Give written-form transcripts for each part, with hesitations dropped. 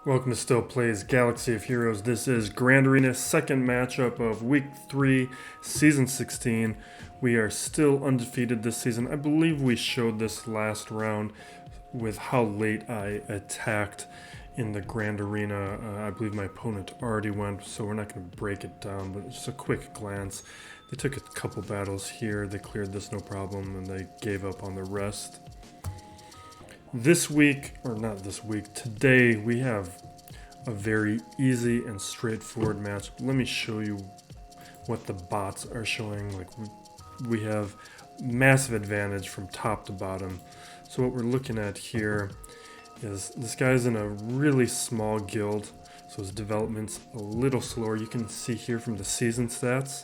Welcome to Still Plays Galaxy of Heroes. This is Grand Arena, second matchup of Week 3, Season 16. We are still undefeated this season. I believe we showed this last round with how late I attacked in the Grand Arena. I believe my opponent already went, so we're not going to break it down, but just a quick glance. They took a couple battles here, they cleared this no problem, and they gave up on the rest. This week, or not this week, today we have a very easy and straightforward match. Let me show you what the bots are showing. Like we have massive advantage from top to bottom. So what we're looking at here is this guy's in a really small guild, so his development's a little slower. You can see here from the season stats,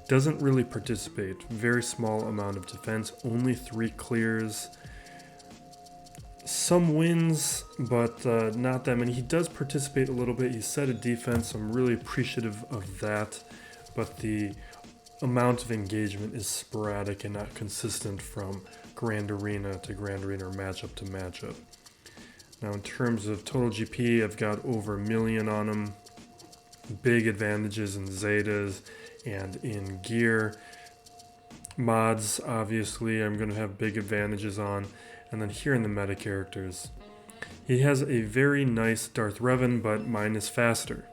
doesn't really participate. Very small amount of defense, only 3 clears. Some wins, but not that many. He does participate a little bit. He set a defense. I'm really appreciative of that, but the amount of engagement is sporadic and not consistent from Grand Arena to Grand Arena or matchup to matchup. Now, in terms of total GP, I've got over 1 million on him. Big advantages in Zetas and in gear. Mods, obviously, I'm going to have big advantages on. And then here in the meta characters, he has a very nice Darth Revan, but mine is faster.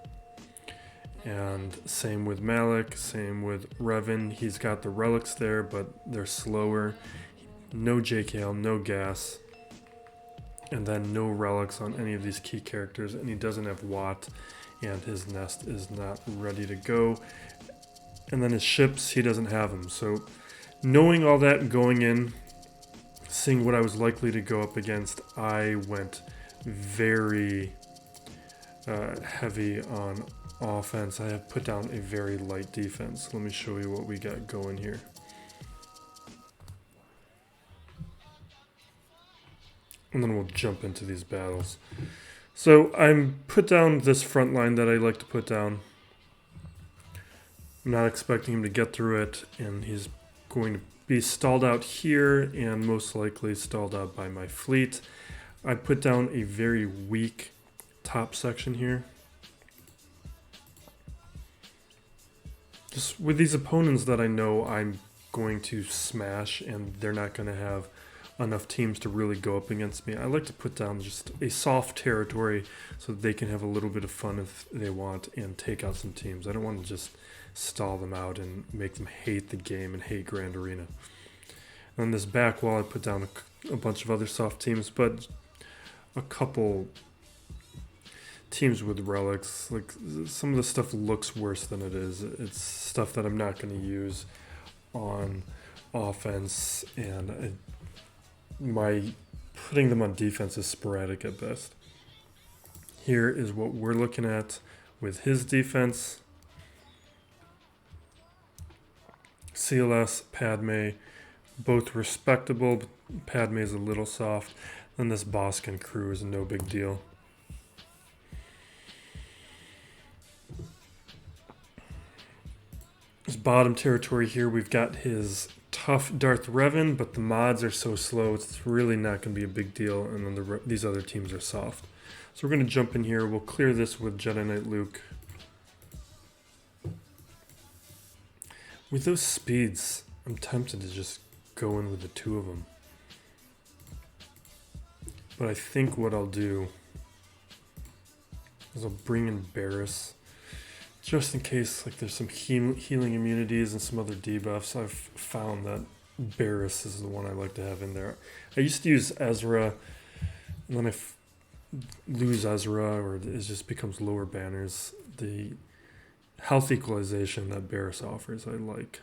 And same with Malik, same with Revan. He's got the relics there, but they're slower. No JKL, no gas. And then no relics on any of these key characters. And he doesn't have Watt, and his nest is not ready to go. And then his ships, he doesn't have them. So knowing all that going in, seeing what I was likely to go up against, I went very heavy on offense. I have put down a very light defense. Let me show you what we got going here. And then we'll jump into these battles. So I'm put down this front line that I like to put down. I'm not expecting him to get through it, and he's going to be stalled out here and most likely stalled out by my fleet. I put down a very weak top section here. Just with these opponents that I know I'm going to smash and they're not going to have enough teams to really go up against me, I like to put down just a soft territory so that they can have a little bit of fun if they want and take out some teams. I don't want to just stall them out and make them hate the game and hate Grand Arena. On this back wall, I put down a bunch of other soft teams, but a couple teams with relics. Like, some of the stuff looks worse than it is. It's stuff that I'm not going to use on offense, and my putting them on defense is sporadic at best. Here is what we're looking at with his defense. CLS, Padme, both respectable, but Padme is a little soft. Then this Bossk and crew is no big deal. This bottom territory here, we've got his tough Darth Revan, but the mods are so slow, it's really not going to be a big deal, and then these other teams are soft. So we're going to jump in here. We'll clear this with Jedi Knight Luke. With those speeds, I'm tempted to just go in with the 2 of them. But I think what I'll do is I'll bring in Barris, just in case like there's some healing immunities and some other debuffs. I've found that Barris is the one I like to have in there. I used to use Ezra, and then I lose Ezra, or it just becomes lower banners. The health equalization that Barris offers, I like.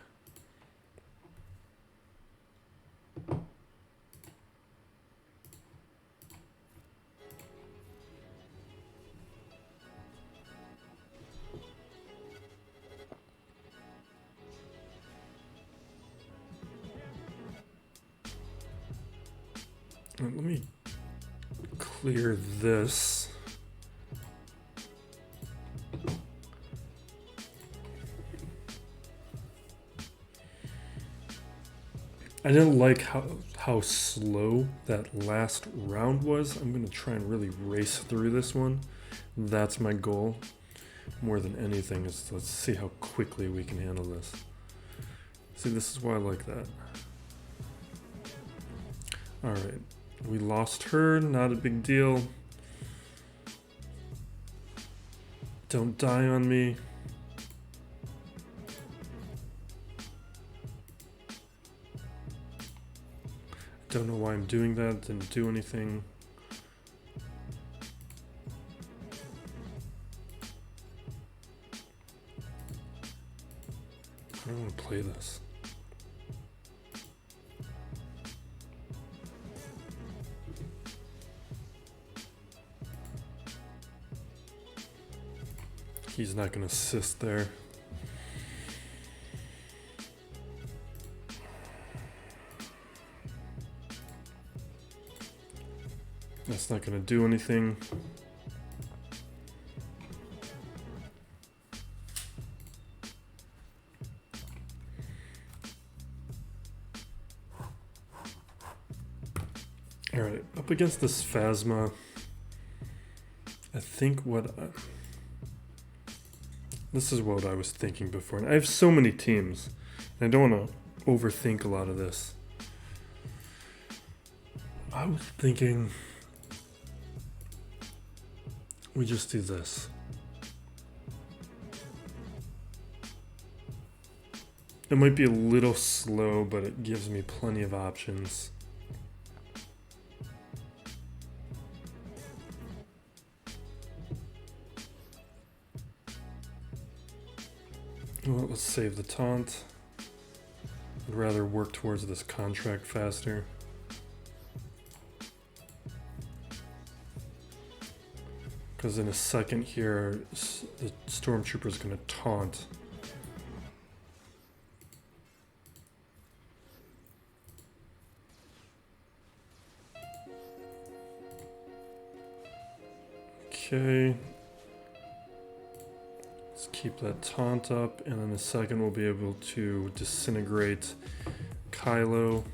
Let me clear this. I didn't like how how slow that last round was. I'm gonna try and really race through this one. That's my goal. More than anything is let's see how quickly we can handle this. See, this is why I like that. Alright, we lost her, not a big deal. Don't die on me. Don't know why I'm doing that, didn't do anything. I don't want to play this. He's not going to assist there. That's not going to do anything. Alright, up against this Phasma, I think this is what I was thinking before. And I have so many teams, and I don't want to overthink a lot of this. I was thinking we just do this. It might be a little slow, but it gives me plenty of options. Well, let's save the taunt. I'd rather work towards this contract faster. Because in a second here, the stormtrooper is going to taunt. Okay. Let's keep that taunt up, and in a second we'll be able to disintegrate Kylo.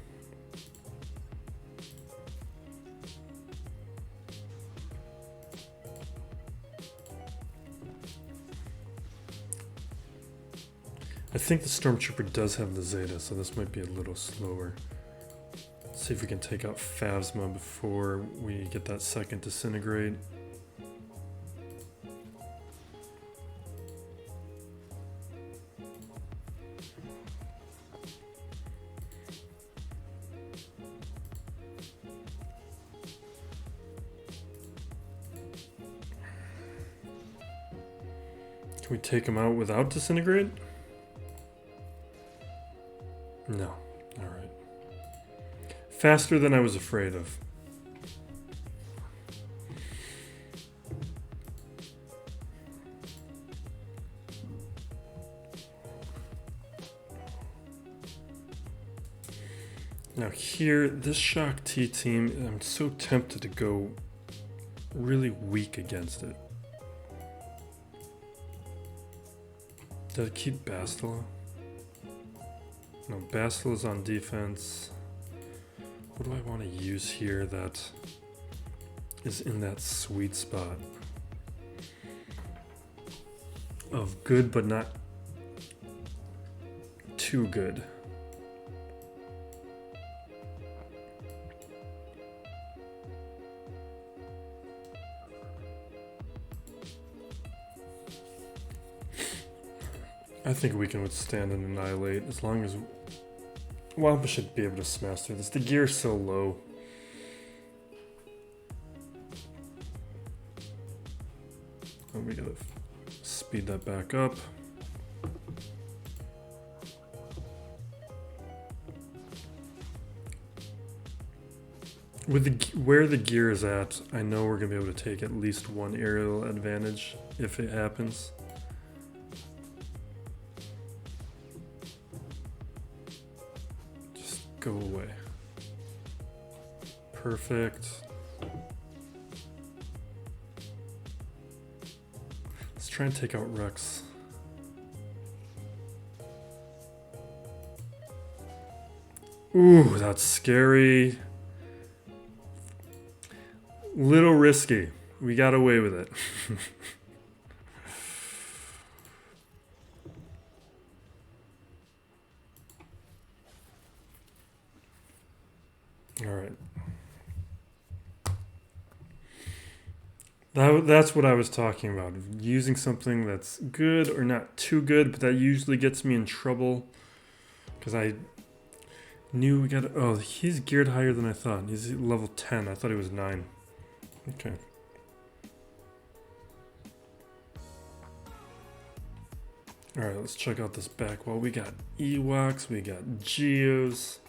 I think the stormtrooper does have the Zeta, so this might be a little slower. Let's see if we can take out Phasma before we get that second disintegrate. Can we take him out without disintegrate? No. Alright. Faster than I was afraid of. Now here, this Shaak T team, I'm so tempted to go really weak against it. Did I keep Bastila? No, Bastila's on defense. What do I want to use here that is in that sweet spot of good but not too good? I think we can withstand and annihilate as long as Wampa should be able to smash through this. The gear's so low. Oh, we gotta speed that back up. With where the gear is at, I know we're gonna be able to take at least one aerial advantage if it happens. Go away. Perfect. Let's try and take out Rex. Ooh, that's scary. Little risky. We got away with it. All right. That's what I was talking about. Using something that's good or not too good, but that usually gets me in trouble. Because I knew we got... Oh, he's geared higher than I thought. He's level 10. I thought he was 9. Okay. Alright, let's check out this back wall. We got Ewoks. We got Geos.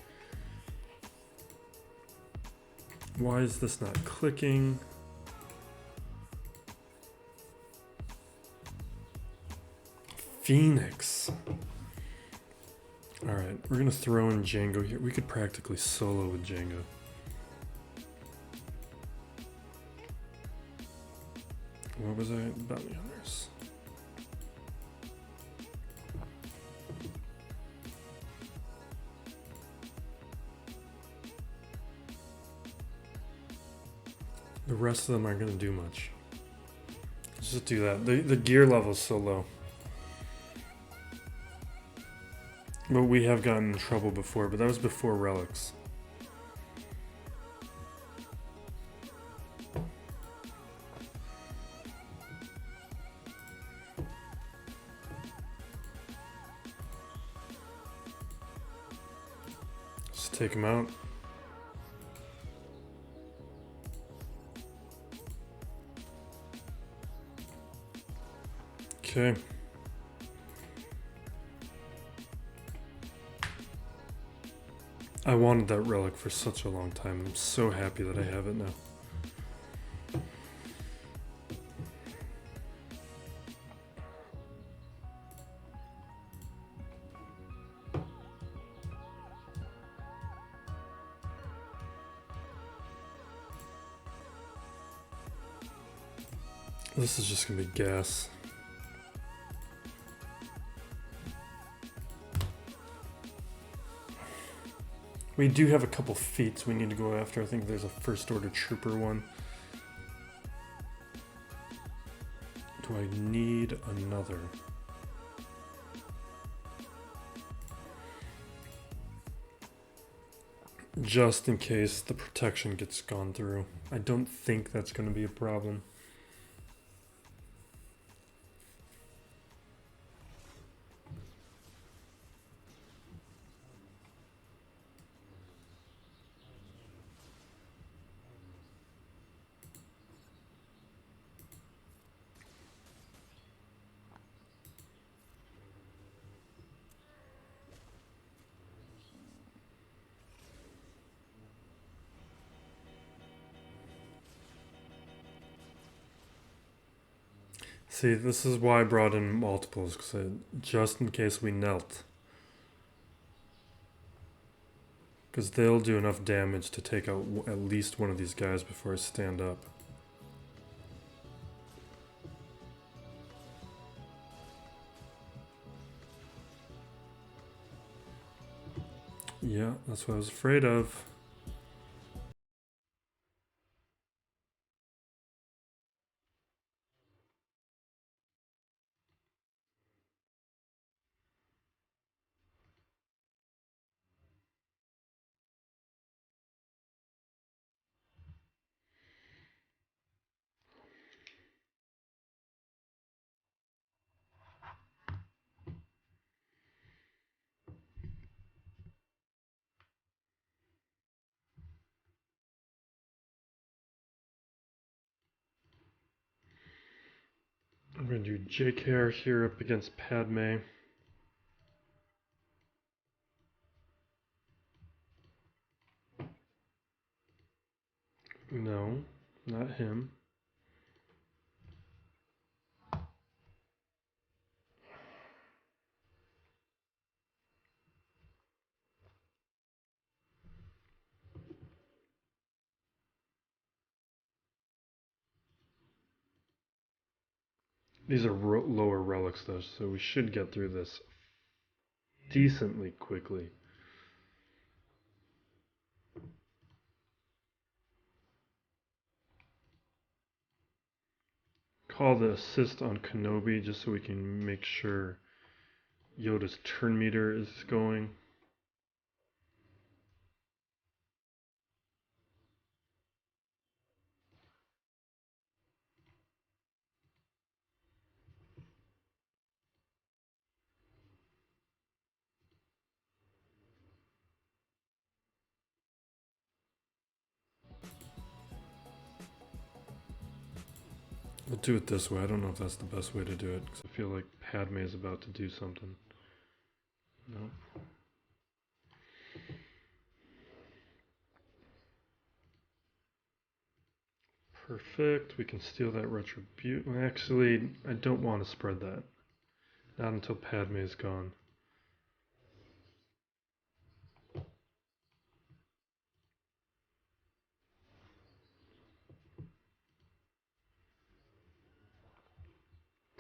Why is this not clicking? Phoenix. Alright, we're going to throw in Jango here. We could practically solo with Jango. What was I? Bounty Hunters. The rest of them aren't going to do much. Let's just do that. The gear level is so low. But we have gotten in trouble before, but that was before relics. Let's take him out. Okay. I wanted that relic for such a long time. I'm so happy that I have it now. This is just gonna be gas. We do have a couple feats we need to go after. I think there's a first order trooper one. Do I need another? Just in case the protection gets gone through. I don't think that's going to be a problem. See, this is why I brought in multiples, because just in case we knelt. Because they'll do enough damage to take out at least one of these guys before I stand up. Yeah, that's what I was afraid of. I'm going to do JKR here up against Padme. No, not him. These are lower relics though, so we should get through this decently quickly. call the assist on Kenobi just so we can make sure Yoda's turn meter is going. We'll do it this way. I don't know if that's the best way to do it because I feel like Padme is about to do something. No. Perfect. We can steal that retribution. Actually, I don't want to spread that. Not until Padme is gone.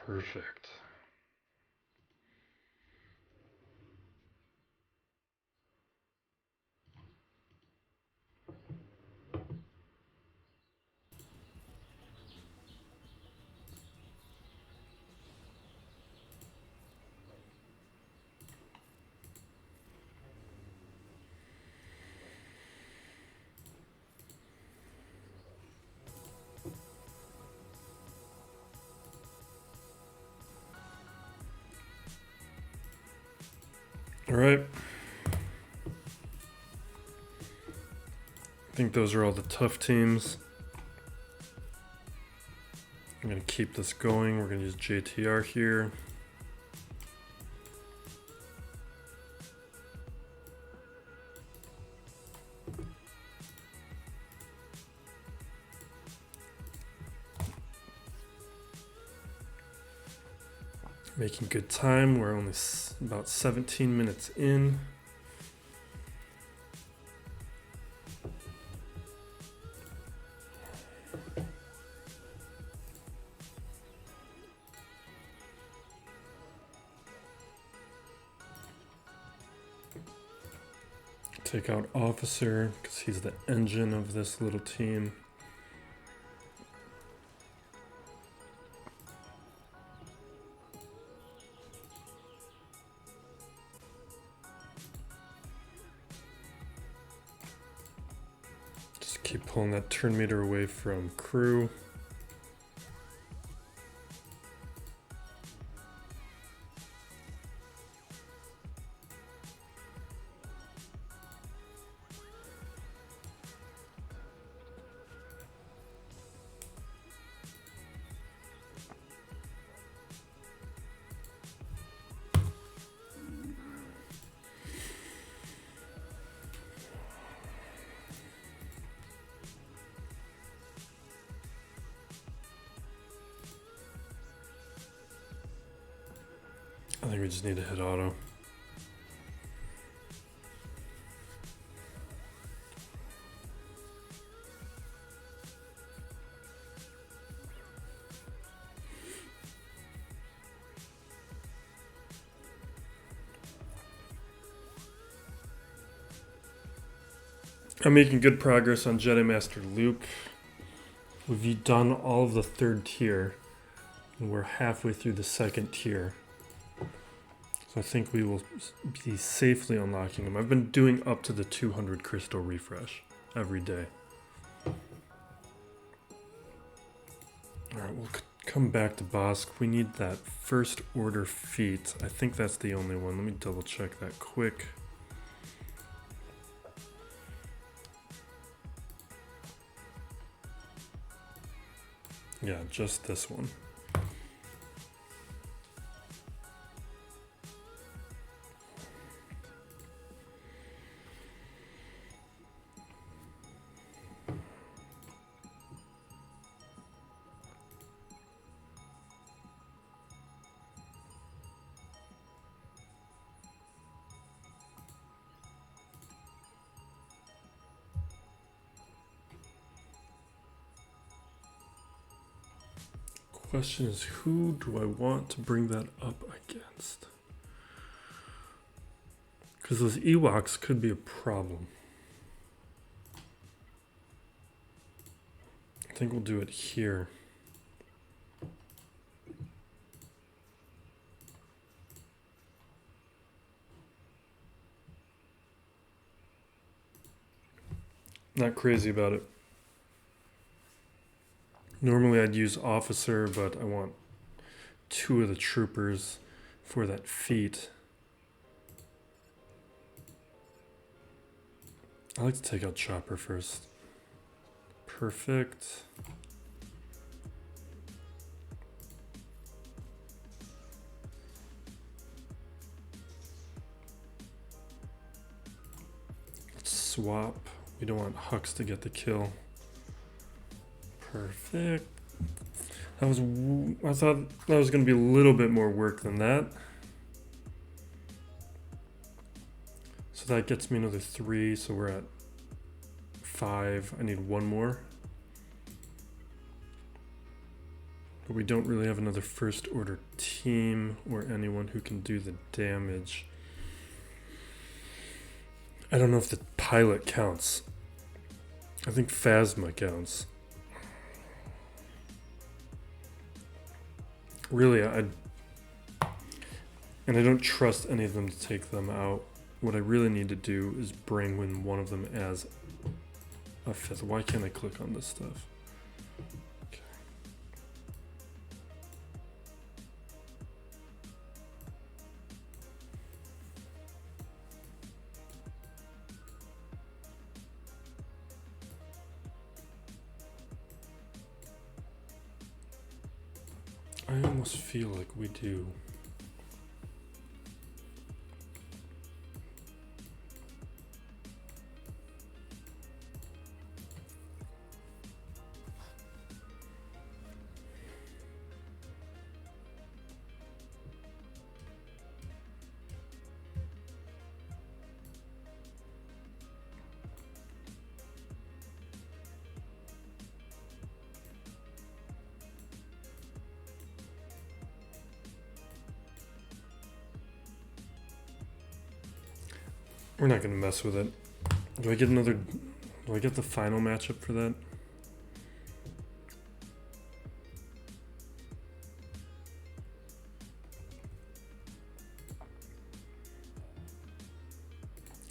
Perfect. All right. I think those are all the tough teams. I'm going to keep this going. We're going to use JTR here. Making good time. We're only about 17 minutes in. Take out Officer because he's the engine of this little team. Just keep pulling that turn meter away from crew. I think we just need to hit auto. I'm making good progress on Jedi Master Luke. We've done all of the third tier, and we're halfway through the second tier. So I think we will be safely unlocking them. I've been doing up to the 200 crystal refresh every day. Alright, we'll come back to Bossk. We need that first order feat. I think that's the only one. Let me double check that quick. Yeah, just this one. Question is, who do I want to bring that up against? Because those Ewoks could be a problem. I think we'll do it here. Not crazy about it. Normally I'd use officer, but I want 2 of the troopers for that feat. I like to take out Chopper first. Perfect. Let's swap. We don't want Hux to get the kill. Perfect. I thought that was going to be a little bit more work than that. So that gets me another 3, so we're at 5. I need 1 more. But we don't really have another first order team or anyone who can do the damage. I don't know if the pilot counts. I think Phasma counts. Really, and I don't trust any of them to take them out. What I really need to do is bring in one of them as a 5th. Why can't I click on this stuff? Okay. I almost feel like we do. We're not gonna mess with it. Do I get the final matchup for that?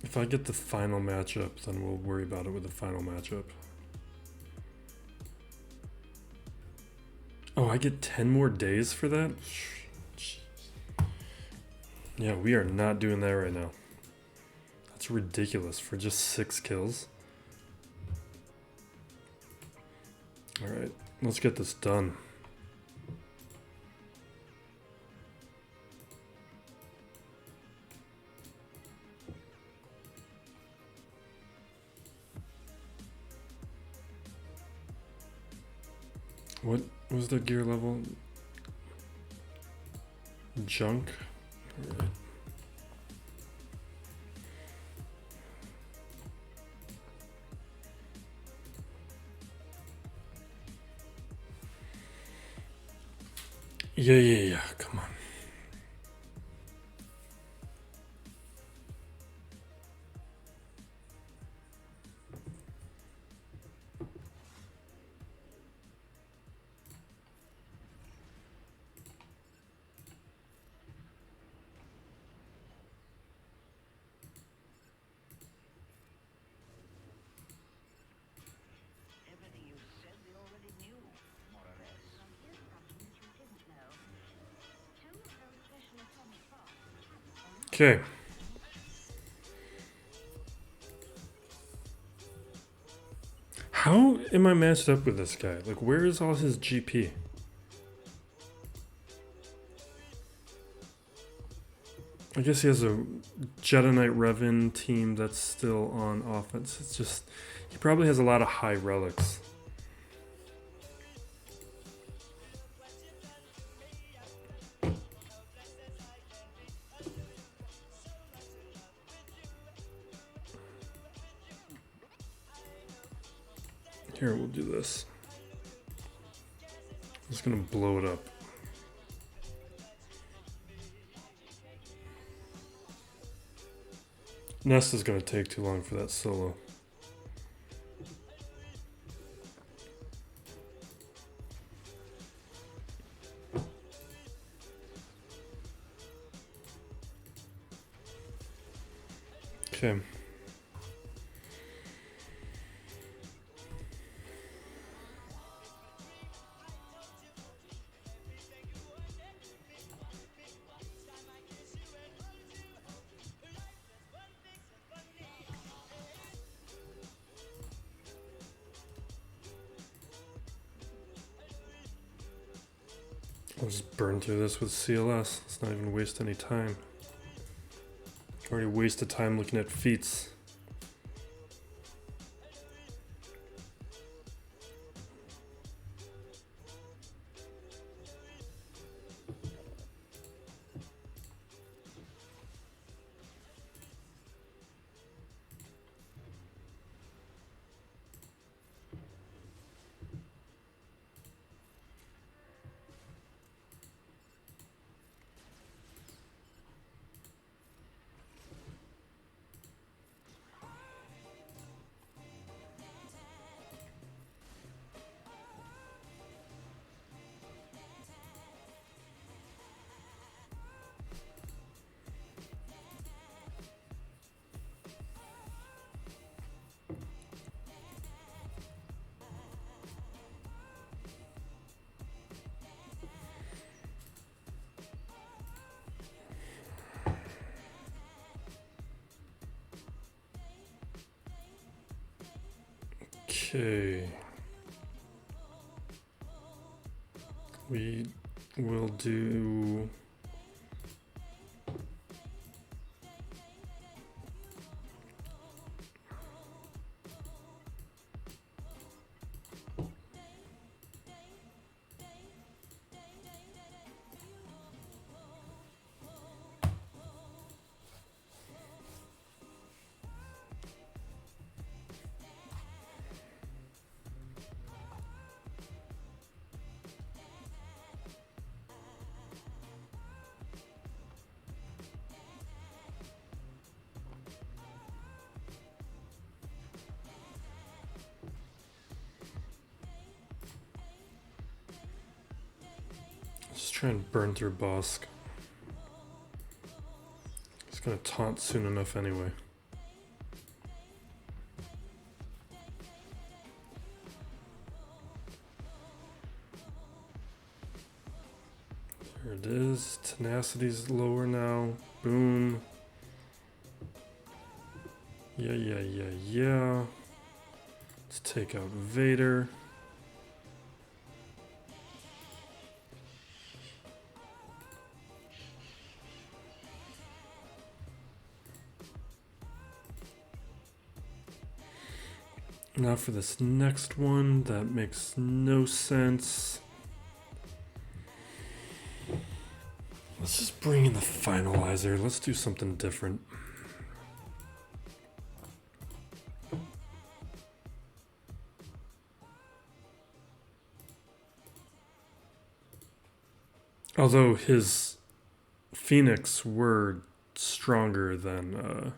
If I get the final matchup, then we'll worry about it with the final matchup. Oh, I get 10 more days for that? Yeah, we are not doing that right now. That's ridiculous for just 6 kills. Alright, let's get this done. What was the gear level? Junk? All right. Yeah, come on. Okay. How am I matched up with this guy? Like, where is all his GP? I guess he has a Jedi Knight Revan team that's still on offense. It's just, he probably has a lot of high relics. Here, we'll do this. I'm just gonna blow it up. Nest is gonna take too long for that solo. Okay. I'll just burn through this with CLS. Let's not even waste any time. Already wasted time looking at feats. Okay. We will do just try and burn through Bossk. He's gonna taunt soon enough anyway. There it is. Tenacity's lower now. Boom. Yeah. Let's take out Vader. Now for this next one, that makes no sense. Let's just bring in the finalizer. Let's do something different. Although his Phoenix were stronger than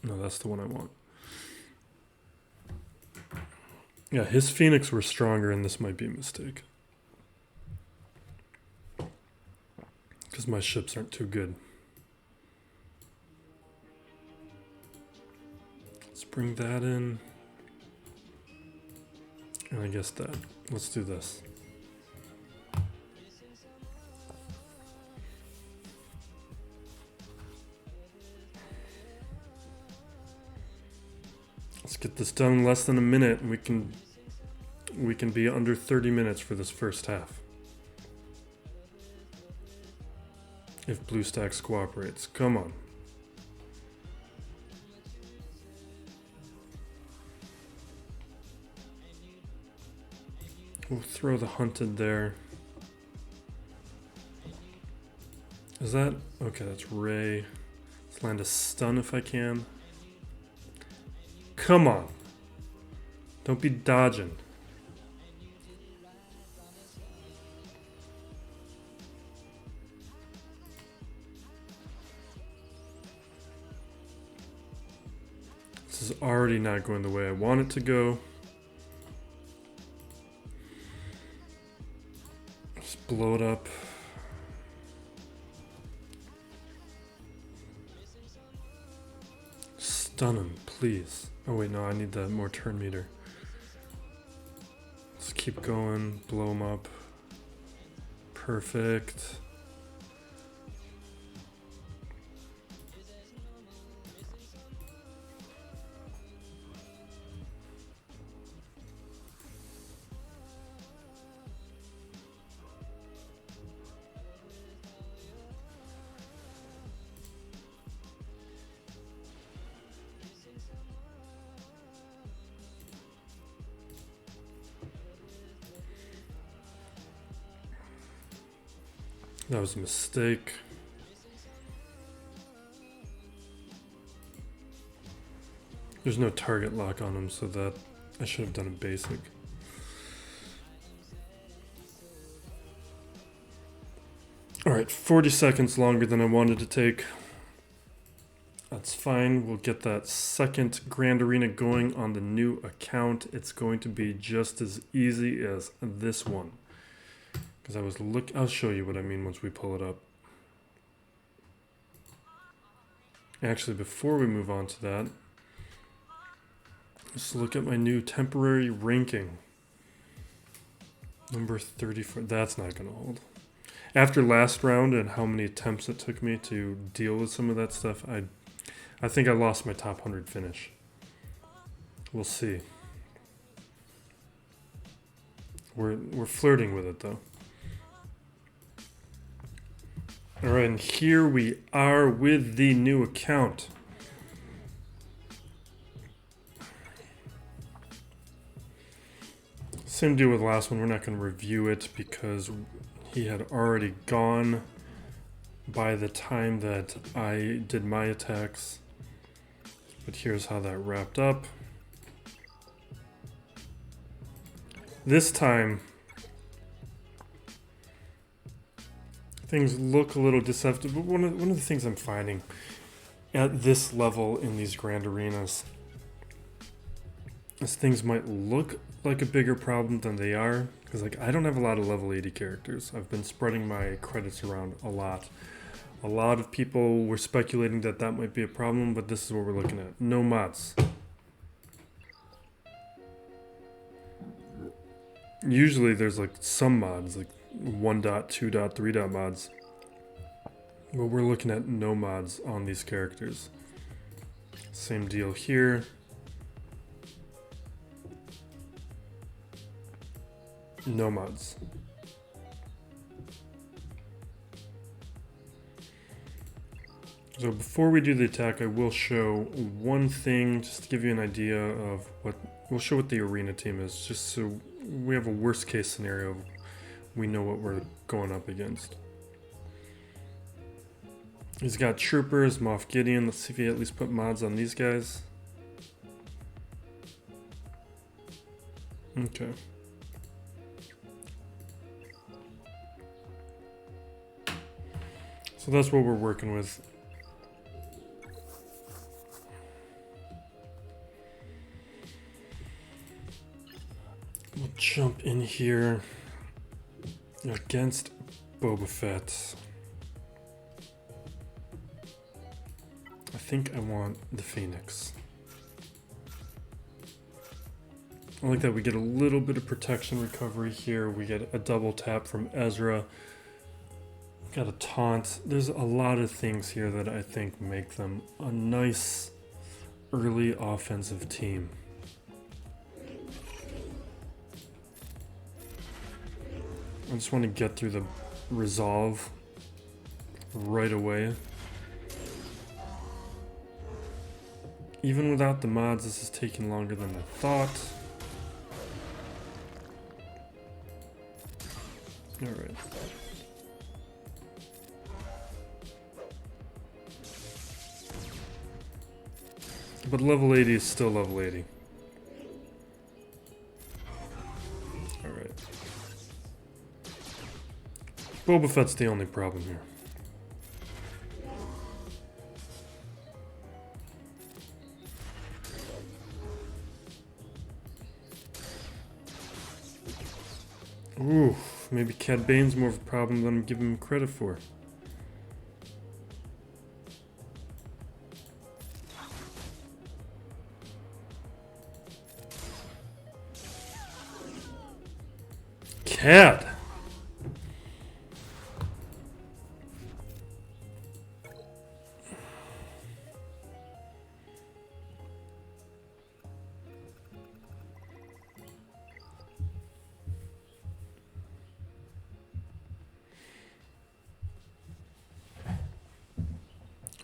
no, that's the one I want. Yeah, his Phoenix were stronger, and this might be a mistake. Because my ships aren't too good. Let's bring that in. And I guess that. Let's do this. Let's get this done in less than a minute, and we can be under 30 minutes for this first half. If BlueStacks cooperates. Come on. We'll throw the hunted there. Is that... Okay, that's Ray. Let's land a stun if I can. Come on. Don't be dodging. This is already not going the way I want it to go. Just blow it up. Stun him, please. Oh wait, no, I need that more turn meter. Let's keep going, blow him up. Perfect. That was a mistake. There's no target lock on him, so that I should have done a basic. Alright, 40 seconds longer than I wanted to take. That's fine. We'll get that second Grand Arena going on the new account. It's going to be just as easy as this one. Because I'll show you what I mean once we pull it up. Actually, before we move on to that, let's look at my new temporary ranking. Number 34. That's not going to hold. After last round and how many attempts it took me to deal with some of that stuff, I think I lost my top 100 finish. We'll see. We're flirting with it though. Alright, and here we are with the new account. Same deal with the last one. We're not going to review it because he had already gone by the time that I did my attacks. But here's how that wrapped up. This time, things look a little deceptive, but one of the things I'm finding at this level in these grand arenas is things might look like a bigger problem than they are. Because like I don't have a lot of level 80 characters. I've been spreading my credits around a lot. A lot of people were speculating that that might be a problem, but this is what we're looking at. No mods. Usually there's like some mods, like 1.2.3. mods. But we're looking at no mods on these characters. Same deal here. No mods. So before we do the attack, I will show one thing just to give you an idea of we'll show what the arena team is, just so we have a worst case scenario. We know what we're going up against. He's got troopers, Moff Gideon. Let's see if he at least put mods on these guys. Okay. So that's what we're working with. We'll jump in here against Boba Fett. I think I want the Phoenix. I like that we get a little bit of protection recovery here. We get a double tap from Ezra. Got a taunt. There's a lot of things here that I think make them a nice early offensive team. I just want to get through the resolve right away. Even without the mods, this is taking longer than I thought. Alright. But level 80 is still level 80. Alright. Boba Fett's the only problem here. Ooh, maybe Cad Bane's more of a problem than I'm giving him credit for. Cad!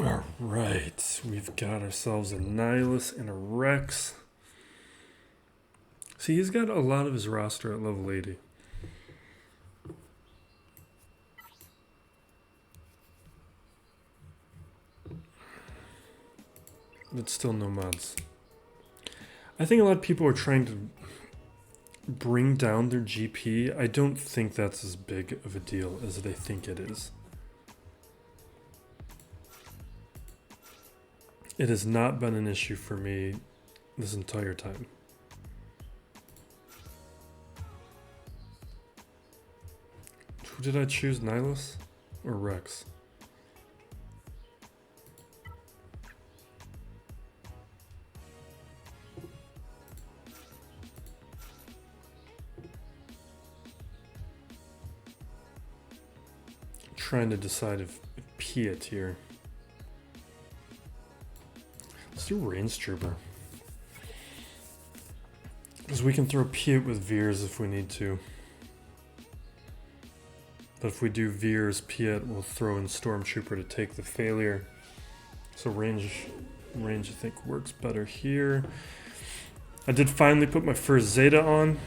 Alright, we've got ourselves a Nihilus and a Rex. See, he's got a lot of his roster at level 80. It's still no mods. I think a lot of people are trying to bring down their GP. I don't think that's as big of a deal as they think it is. It has not been an issue for me this entire time. Who did I choose, Nihilus or Rex? Trying to decide if Piet here. Let's do Range Trooper. Because we can throw Piet with Veers if we need to. But if we do Veers, Piet will throw in Stormtrooper to take the failure. So range I think works better here. I did finally put my first Zeta on.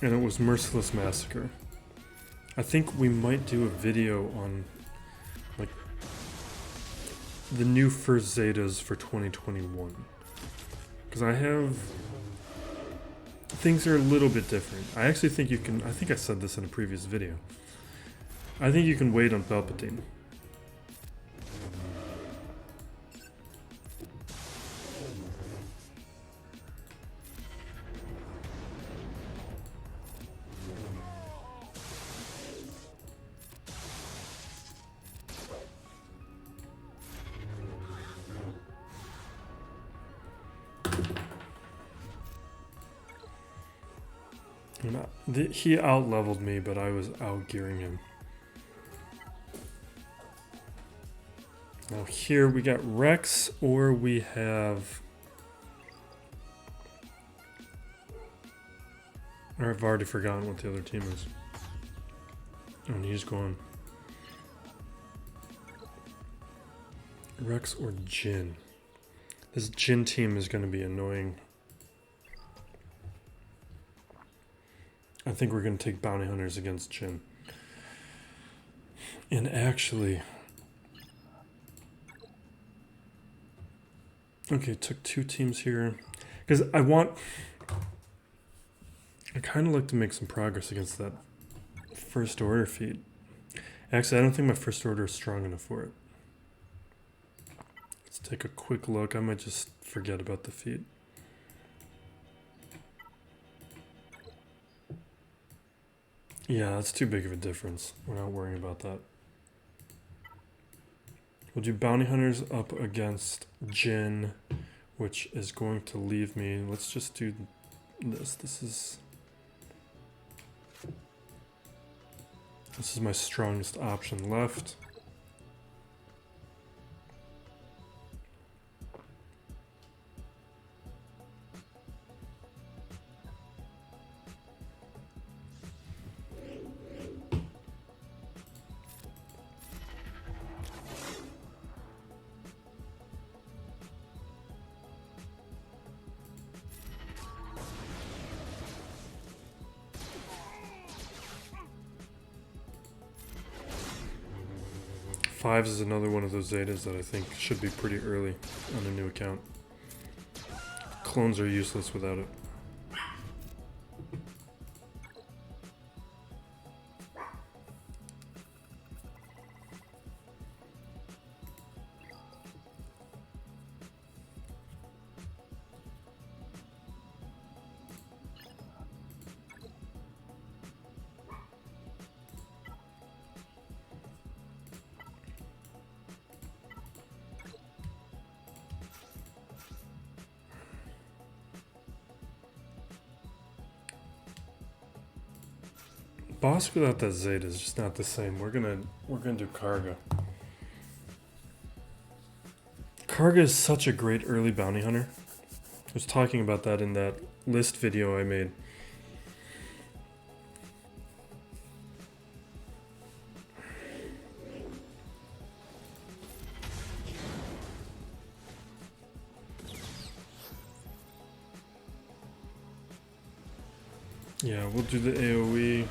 And it was Merciless Massacre. I think we might do a video on like the new first Zetas for 2021. Because I have things are a little bit different. I actually think you can, I think I said this in a previous video. I think you can wait on Palpatine. He out-leveled me, but I was out-gearing him. Now here we got Rex, or we have... Or I've already forgotten what the other team is. Oh, and he's gone. Rex or Jin. This Jin team is going to be annoying. I think we're going to take Bounty Hunters against Jin. And actually... Okay, took two teams here. Because I kind of like to make some progress against that First Order feat. Actually, I don't think my First Order is strong enough for it. Let's take a quick look. I might just forget about the feat. Yeah, that's too big of a difference. We're not worrying about that. We'll do Bounty Hunters up against Jin, which is going to leave me. Let's just do this. This is my strongest option left. Fives is another one of those Zetas that I think should be pretty early on a new account. Clones are useless without it. Bossk without that Zeta is just not the same. We're gonna do Karga. Karga is such a great early bounty hunter. I was talking about that in that list video I made. Yeah, we'll do the AoE.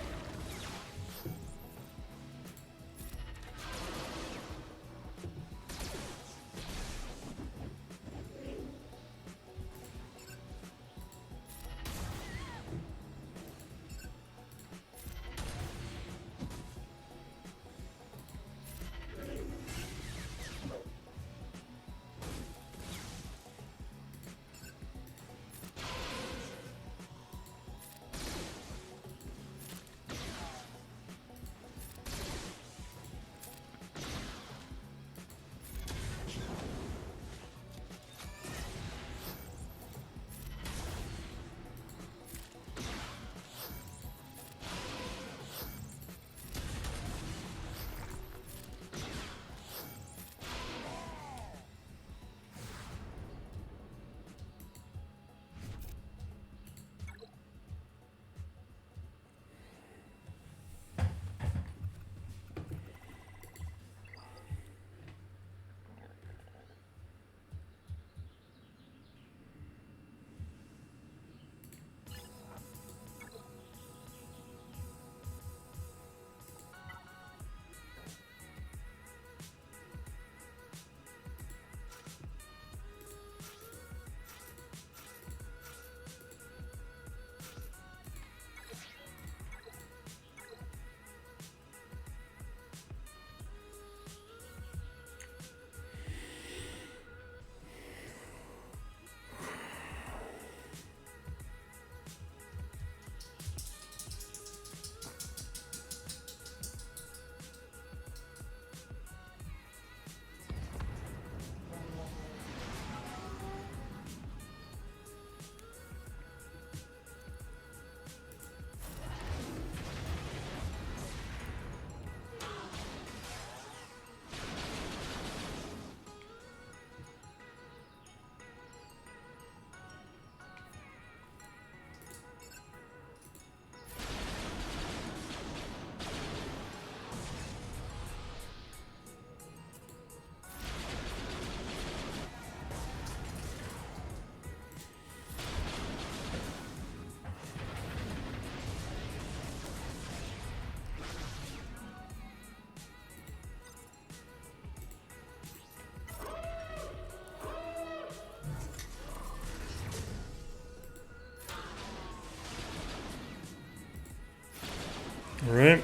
Alright.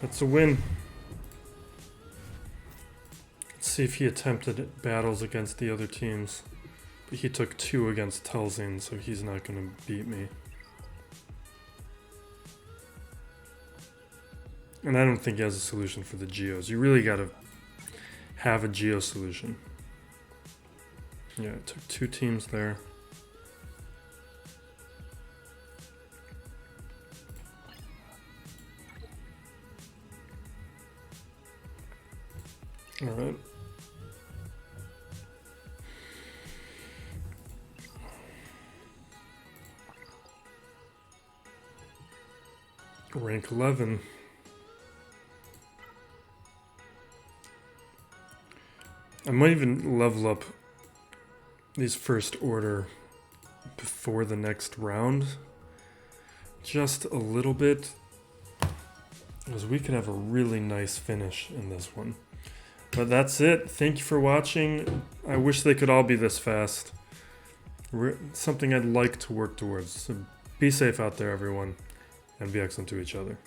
That's a win. Let's see if he attempted battles against the other teams. But he took 2 against Telzine, so he's not going to beat me. And I don't think he has a solution for the Geos. You really got to have a Geo solution. Yeah, it took 2 teams there. All right. Rank 11. I might even level up these first order before the next round. Just a little bit. Because we could have a really nice finish in this one. But that's it. Thank you for watching. I wish they could all be this fast. Something I'd like to work towards. So be safe out there, everyone. And be excellent to each other.